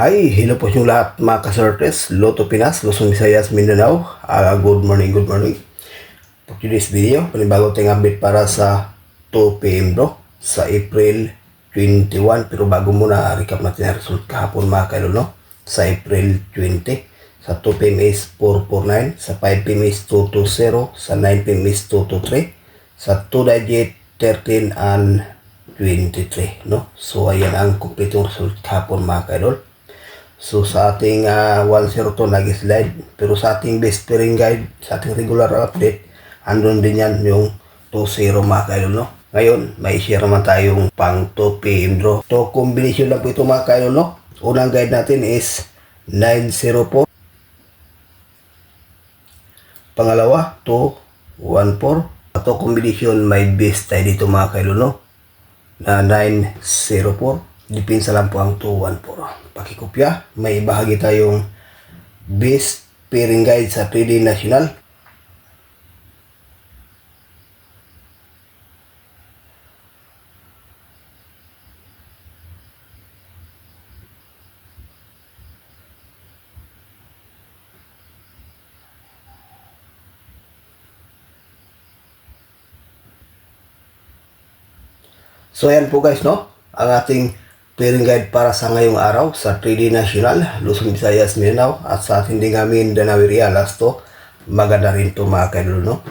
Ay, hello po yung lahat mga kasortes, Lotto Pinas, Luzon, Visayas, Mindanao. Good morning, good morning. For today's video, panibago tayong update para sa 2 PM bro, sa April 21. Pero bago muna, recap natin ang result kahapon mga kailo, no? Sa April 20, sa 2 PM is 449, sa 5 PM is 220, sa 9 PM is 223, sa 2 digit 13 and 23, no? So ayan ang kompletong result kahapon mga kaidol. So sa ating 102 nag-slide, pero sa ating best pairing guide, sa ating regular update, andun din yan yung 2-0 mga kaidol, no? Ngayon, may share naman tayong pang 2 PM draw. To combination lang po ito mga kaidol, no? Unang guide natin is 904. Pangalawa, 214. Ito combination may best tayo dito mga kaidol, no? Na 904. Depensa lang po ang 214. Pakikopya, may bahagi tayong best pairing guide sa 3D National. So ayan po guys, no? Ang ating pairing guide para sa ngayong araw sa 3D National, Luzon, Visayas, Mindanao, at sa ating din namin Danau area, Lasto. Maganda rin ito mga kaidol, no?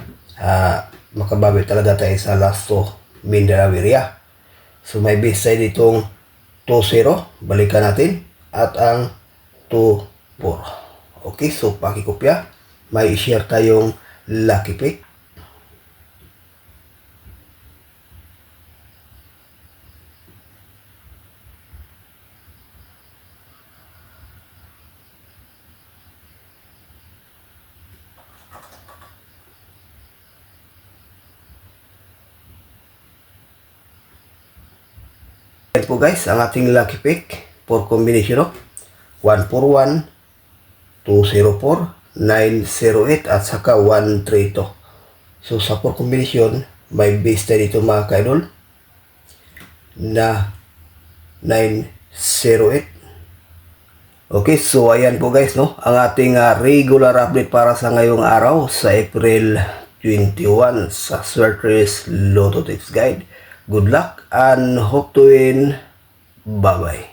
Makabawi talaga tayo sa Lasto, Mindanao area. So may base side itong 2-0, balikan natin, at ang 2-4. Okay, so pakikopya, may share tayong lucky pick. Ayan po guys, ang ating lucky pick for combination of 141, 204, 908 at saka 132. So sa for combination, may base tayo dito mga kaidol na 908. Okay, so ayan po guys, no? Ang ating regular update para sa ngayong araw sa April 21 sa Swertres Lotto Tips Guide. Good luck and hope to win. Bye-bye.